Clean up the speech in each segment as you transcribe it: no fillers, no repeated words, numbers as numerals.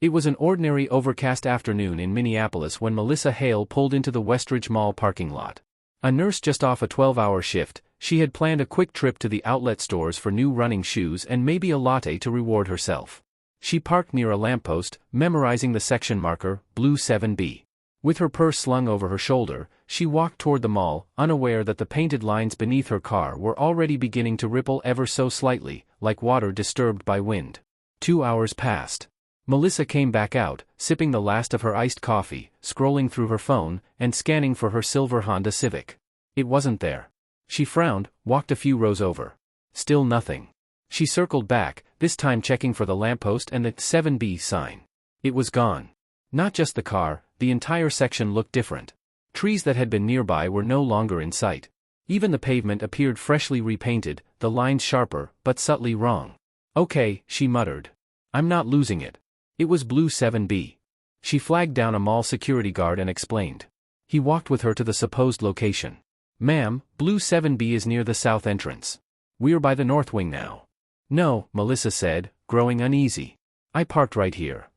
It was an ordinary overcast afternoon in Minneapolis when Melissa Hale pulled into the Westridge Mall parking lot. A nurse just off a 12-hour shift, she had planned a quick trip to the outlet stores for new running shoes and maybe a latte to reward herself. She parked near a lamppost, memorizing the section marker, Blue 7B. With her purse slung over her shoulder, she walked toward the mall, unaware that the painted lines beneath her car were already beginning to ripple ever so slightly, like water disturbed by wind. 2 hours passed. Melissa came back out, sipping the last of her iced coffee, scrolling through her phone, and scanning for her silver Honda Civic. It wasn't there. She frowned, walked a few rows over. Still nothing. She circled back, this time checking for the lamppost and the 7B sign. It was gone. Not just the car, the entire section looked different. Trees that had been nearby were no longer in sight. Even the pavement appeared freshly repainted, the lines sharper, but subtly wrong. Okay, she muttered. I'm not losing it. It was Blue 7B. She flagged down a mall security guard and explained. He walked with her to the supposed location. Ma'am, Blue 7B is near the south entrance. We're by the north wing now. No, Melissa said, growing uneasy. I parked right here.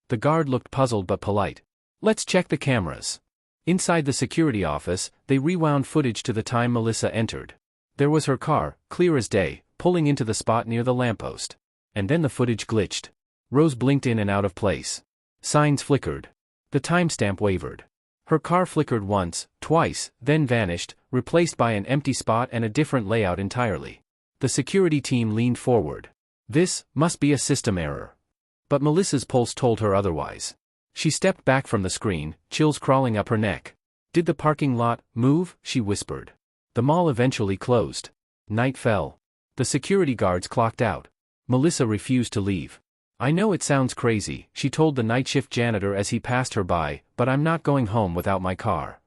The guard looked puzzled but polite. Let's check the cameras. Inside the security office, they rewound footage to the time Melissa entered. There was her car, clear as day, pulling into the spot near the lamppost. And then the footage glitched. Rows blinked in and out of place. Signs flickered. The timestamp wavered. Her car flickered once, twice, then vanished, replaced by an empty spot and a different layout entirely. The security team leaned forward. This must be a system error. But Melissa's pulse told her otherwise. She stepped back from the screen, chills crawling up her neck. Did the parking lot move? She whispered. The mall eventually closed. Night fell. The security guards clocked out. Melissa refused to leave. I know it sounds crazy, she told the night shift janitor as he passed her by, but I'm not going home without my car.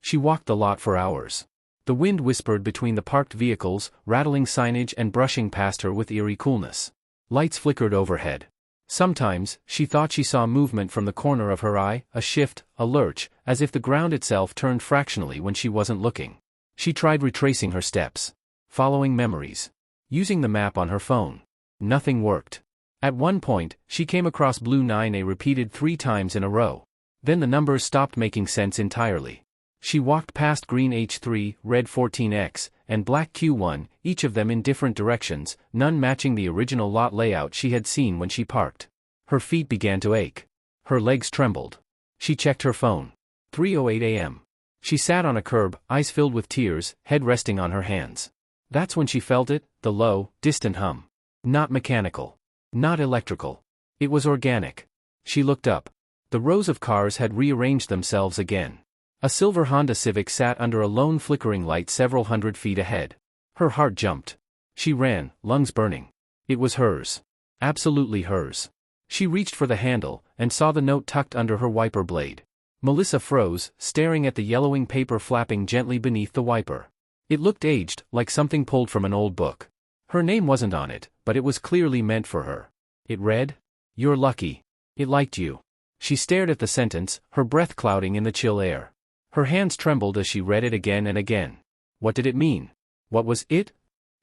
She walked the lot for hours. The wind whispered between the parked vehicles, rattling signage and brushing past her with eerie coolness. Lights flickered overhead. Sometimes, she thought she saw movement from the corner of her eye, a shift, a lurch, as if the ground itself turned fractionally when she wasn't looking. She tried retracing her steps. Following memories. Using the map on her phone. Nothing worked. At one point, she came across Blue 9A repeated 3 times in a row. Then the numbers stopped making sense entirely. She walked past green H3, red 14X, and black Q1, each of them in different directions, none matching the original lot layout she had seen when she parked. Her feet began to ache. Her legs trembled. She checked her phone. 3:08 a.m. She sat on a curb, eyes filled with tears, head resting on her hands. That's when she felt it, the low, distant hum. Not mechanical. Not electrical. It was organic. She looked up. The rows of cars had rearranged themselves again. A silver Honda Civic sat under a lone flickering light several hundred feet ahead. Her heart jumped. She ran, lungs burning. It was hers. Absolutely hers. She reached for the handle, and saw the note tucked under her wiper blade. Melissa froze, staring at the yellowing paper flapping gently beneath the wiper. It looked aged, like something pulled from an old book. Her name wasn't on it, but it was clearly meant for her. It read, "You're lucky. It liked you." She stared at the sentence, her breath clouding in the chill air. Her hands trembled as she read it again and again. What did it mean? What was it?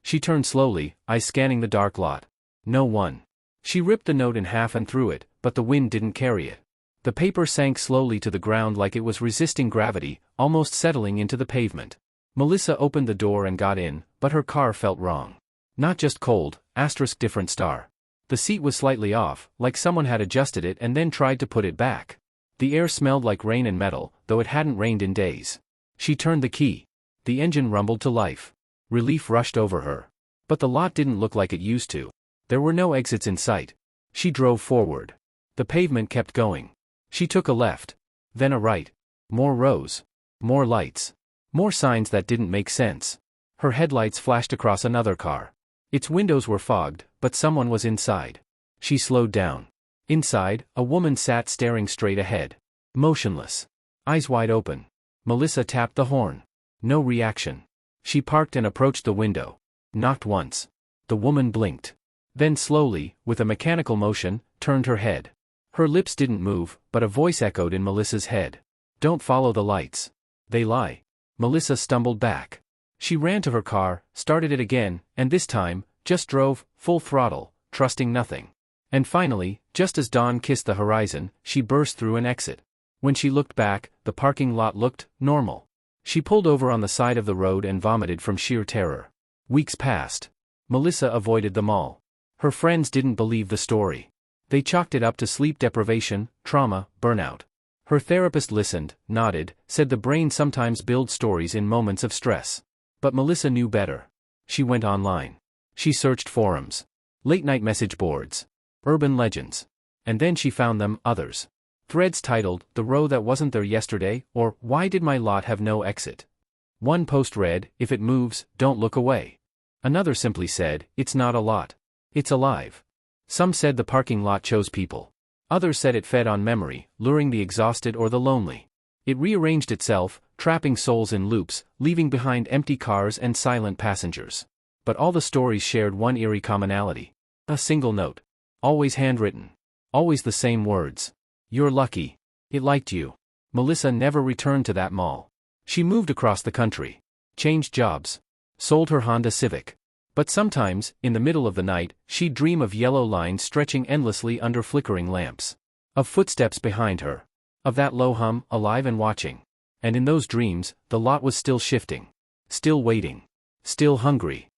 She turned slowly, eyes scanning the dark lot. No one. She ripped the note in half and threw it, but the wind didn't carry it. The paper sank slowly to the ground like it was resisting gravity, almost settling into the pavement. Melissa opened the door and got in, but her car felt wrong. Not just cold, different star. The seat was slightly off, like someone had adjusted it and then tried to put it back. The air smelled like rain and metal, though it hadn't rained in days. She turned the key. The engine rumbled to life. Relief rushed over her. But the lot didn't look like it used to. There were no exits in sight. She drove forward. The pavement kept going. She took a left. Then a right. More rows. More lights. More signs that didn't make sense. Her headlights flashed across another car. Its windows were fogged, but someone was inside. She slowed down. Inside, a woman sat staring straight ahead. Motionless. Eyes wide open. Melissa tapped the horn. No reaction. She parked and approached the window. Knocked once. The woman blinked. Then slowly, with a mechanical motion, turned her head. Her lips didn't move, but a voice echoed in Melissa's head. Don't follow the lights. They lie. Melissa stumbled back. She ran to her car, started it again, and this time, just drove, full throttle, trusting nothing. And finally, just as dawn kissed the horizon, she burst through an exit. When she looked back, the parking lot looked normal. She pulled over on the side of the road and vomited from sheer terror. Weeks passed. Melissa avoided the mall. Her friends didn't believe the story. They chalked it up to sleep deprivation, trauma, burnout. Her therapist listened, nodded, said the brain sometimes builds stories in moments of stress. But Melissa knew better. She went online. She searched forums, late-night message boards, urban legends. And then she found them, others. Threads titled, "The Row That Wasn't There Yesterday," or "Why Did My Lot Have No Exit?" One post read, "If it moves, don't look away." Another simply said, "It's not a lot. It's alive." Some said the parking lot chose people. Others said it fed on memory, luring the exhausted or the lonely. It rearranged itself, trapping souls in loops, leaving behind empty cars and silent passengers. But all the stories shared one eerie commonality. A single note. Always handwritten. Always the same words. "You're lucky. It liked you." Melissa never returned to that mall. She moved across the country. Changed jobs. Sold her Honda Civic. But sometimes, in the middle of the night, she'd dream of yellow lines stretching endlessly under flickering lamps. Of footsteps behind her. Of that low hum, alive and watching. And in those dreams, the lot was still shifting. Still waiting. Still hungry.